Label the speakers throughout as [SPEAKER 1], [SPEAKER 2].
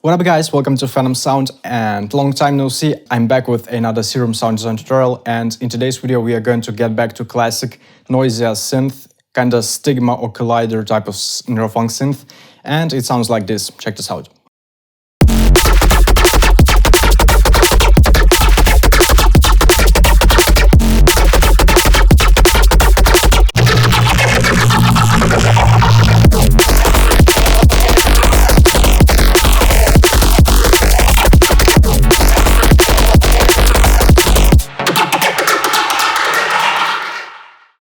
[SPEAKER 1] What up guys, welcome to PHENOMSOUND, and long time no see, I'm back with another Serum sound design tutorial, and in today's video we are going to get back to classic NOISIA synth, kinda STIGMA or collider type of neurofunk synth, and it sounds like this. Check this out.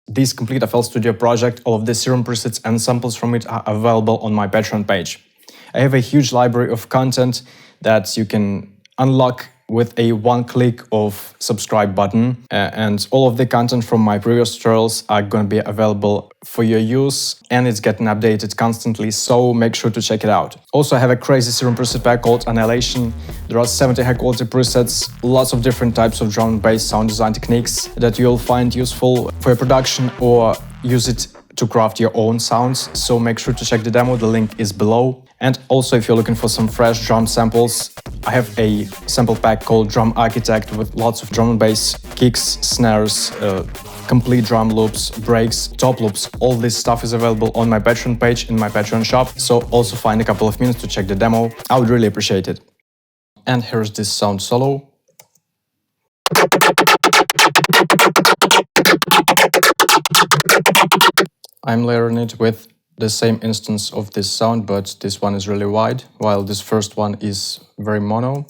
[SPEAKER 1] This complete FL Studio project, all of the Serum presets and samples from it are available on my Patreon page. I have a huge library of content that you can unlock with a one-click of subscribe button, and all of the content from my previous tutorials are going to be available for your use, and it's getting updated constantly, so make sure to check it out. Also, I have a crazy Serum preset pack called Annihilation. There are 70 high-quality presets, lots of different types of drum and bass sound design techniques that you'll find useful for your production or use it to craft your own sounds, so make sure to check the demo, the link is below. And also, if you're looking for some fresh drum samples, I have a sample pack called Drum Architect with lots of drum and bass, kicks, snares, complete drum loops, breaks, top loops. All this stuff is available on my Patreon page in my Patreon shop, so also find a couple of minutes to check the demo. I would really appreciate it. And here's this sound solo. I'm layering it with the same instance of this sound, but this one is really wide, while this first one is very mono.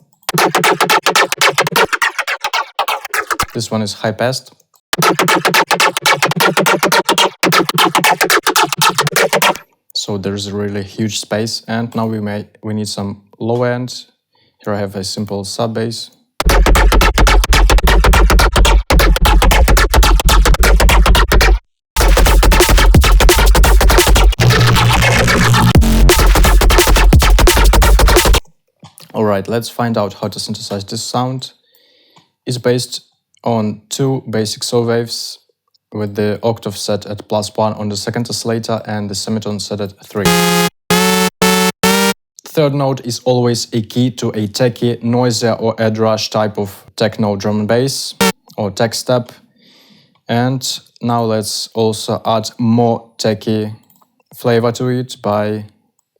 [SPEAKER 1] This one is high passed. So there's a really huge space, and now we need some low end. Here I have a simple sub bass. Alright, let's find out how to synthesize this sound. It's based on two basic saw waves with the octave set at +1 on the second oscillator and the semitone set at 3. Third note is always a key to a techie, NOISIA or Edrush type of techno drum and bass or tech step. And now let's also add more techie flavor to it by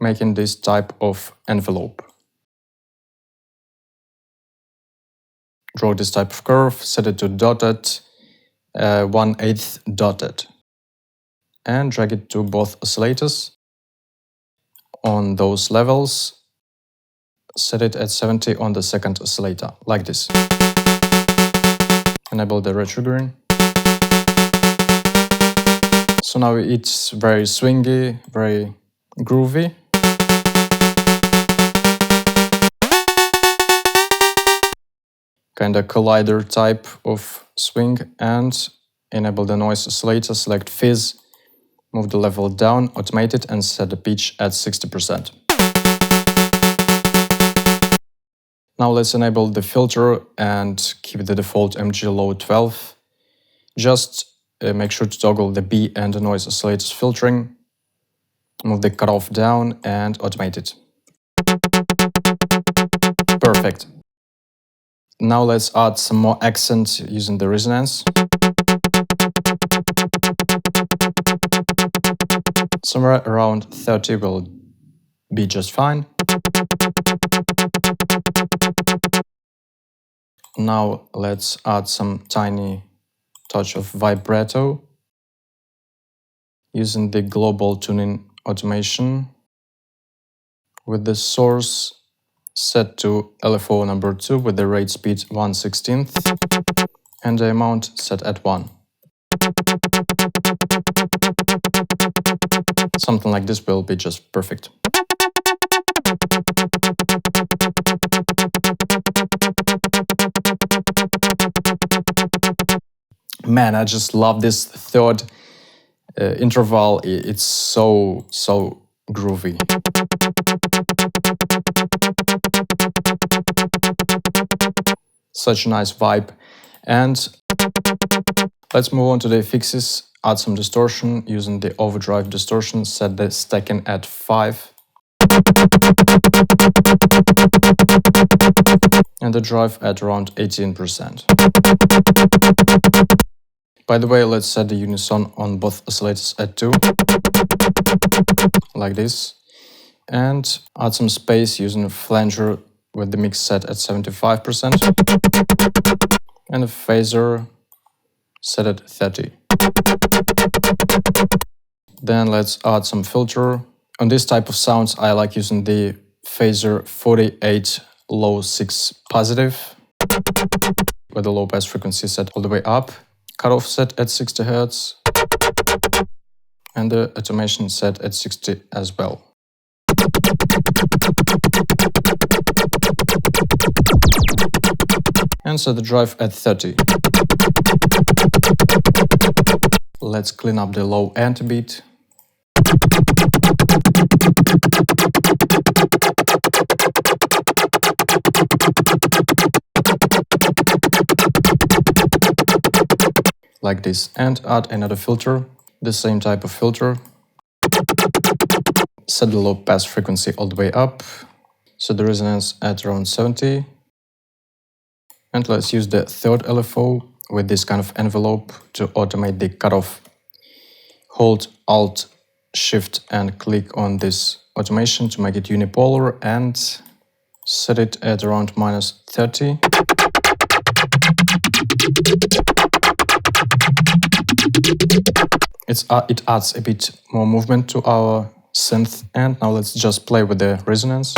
[SPEAKER 1] making this type of envelope. Draw this type of curve, set it to dotted, 1/8 dotted, and drag it to both oscillators. On those levels, set it at 70 on the second oscillator, like this. Enable the retriggering. So now it's very swingy, very groovy. Kinda collider type of swing, and enable the noise oscillator, select fizz, move the level down, automate it, and set the pitch at 60%. Now let's enable the filter and keep the default MG low 12. Just make sure to toggle the B and the noise oscillators filtering, move the cutoff down and automate it. Perfect. Now let's add some more accent using the resonance. Somewhere around 30 will be just fine. Now let's add some tiny touch of vibrato using the global tuning automation with the source set to LFO number 2 with the rate speed 1/16 and the amount set at 1. Something like this will be just perfect. Man, I just love this third interval. It's so groovy. Such a nice vibe. And Let's move on to the fixes. Add some distortion using the overdrive distortion. Set the stacking at 5. And the drive at around 18%. By the way, let's set the unison on both oscillators at 2. Like this. And add some space using a flanger with the mix set at 75%. And a phaser set at 30. Then let's add some filter. On this type of sounds, I like using the phaser 48 low 6 positive, with the low pass frequency set all the way up, cutoff set at 60 Hz, and the automation set at 60 as well. And set the drive at 30. Let's clean up the low end a bit. Like this, and add another filter, the same type of filter. Set the low pass frequency all the way up, set the resonance at around 70. And let's use the third LFO with this kind of envelope to automate the cutoff. Hold Alt, Shift and click on this automation to make it unipolar and set it at around -30. It adds a bit more movement to our synth. And now let's just play with the resonance.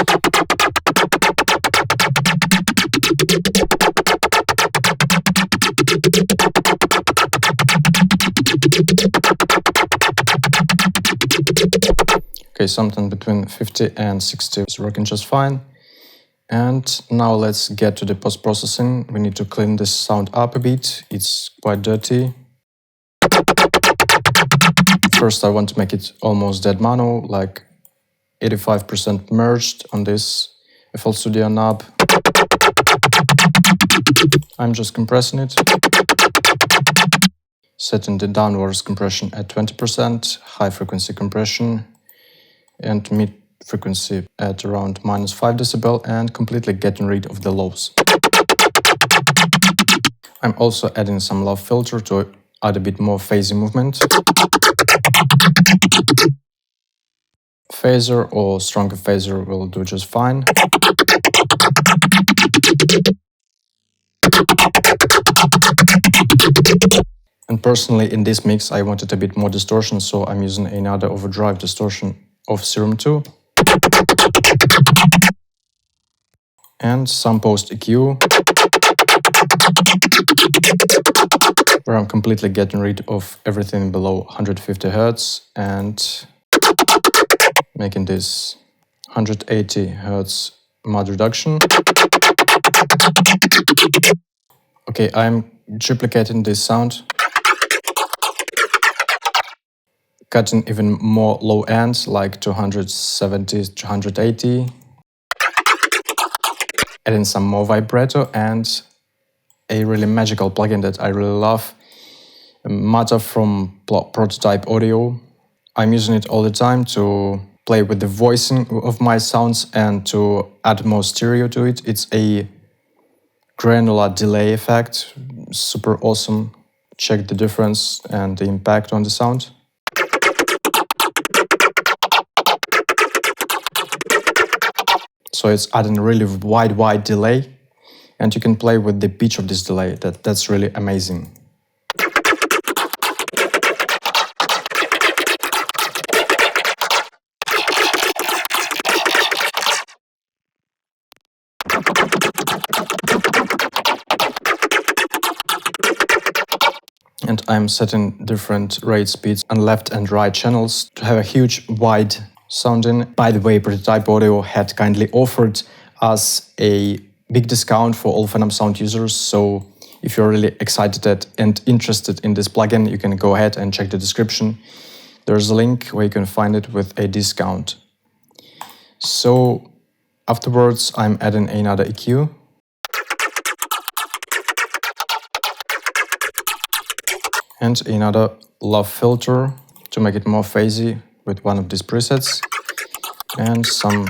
[SPEAKER 1] Okay, something between 50 and 60 is working just fine. And now let's get to the post-processing. We need to clean this sound up a bit. It's quite dirty. First, I want to make it almost dead mono, like 85% merged on this FL Studio knob. I'm just compressing it. Setting the downwards compression at 20%, high frequency compression, and mid frequency at around -5 dB, and completely getting rid of the lows. I'm also adding some low filter to add a bit more phasey movement. Phaser or stronger phaser will do just fine. And personally, in this mix, I wanted a bit more distortion, so I'm using another overdrive distortion of Serum 2. And some post EQ, where I'm completely getting rid of everything below 150 Hz and making this 180 Hz mod reduction. Okay, I'm duplicating this sound, cutting even more low ends, like 270, 280, adding some more vibrato, and a really magical plugin that I really love, Mata from Prototype Audio. I'm using it all the time to play with the voicing of my sounds and to add more stereo to it. It's a granular delay effect, super awesome. Check the difference and the impact on the sound. So it's adding a really wide delay, and you can play with the pitch of this delay. That's really amazing. And I'm setting different rate speeds on left and right channels to have a huge wide sounding. By the way, Prototype Audio had kindly offered us a big discount for all PHENOMSOUND users, so if you're really excited and interested in this plugin, you can go ahead and check the description. There's a link where you can find it with a discount. So afterwards, I'm adding another EQ. And another love filter to make it more phasey with one of these presets. And some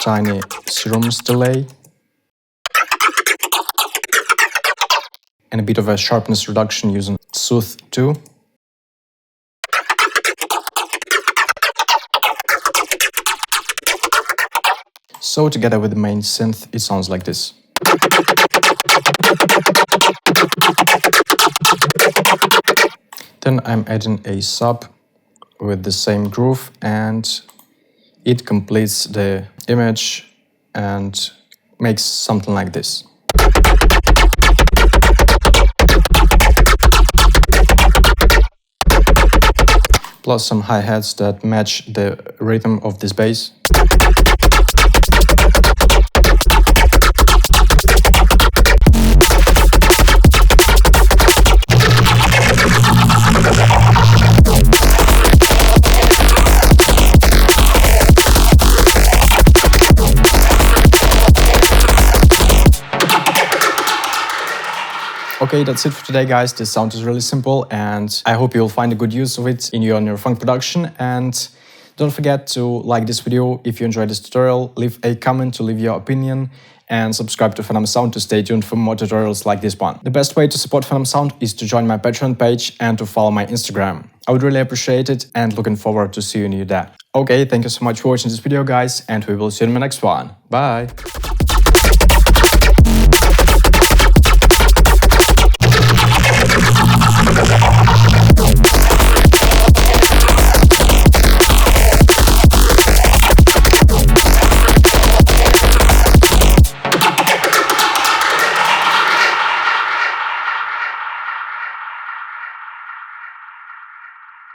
[SPEAKER 1] tiny Serum's delay. And a bit of a sharpness reduction using SYNTH 2. So together with the main synth, it sounds like this. Then I'm adding a sub with the same groove, and it completes the image and makes something like this. Plus some hi-hats that match the rhythm of this bass. Okay, that's it for today, guys. This sound is really simple, and I hope you'll find a good use of it in your funk production. And don't forget to like this video if you enjoyed this tutorial, leave a comment to leave your opinion, and subscribe to PHENOMSOUND to stay tuned for more tutorials like this one. The best way to support PHENOMSOUND is to join my Patreon page and to follow my Instagram. I would really appreciate it, and looking forward to seeing you there. Okay, thank you so much for watching this video, guys, and we will see you in my next one. Bye!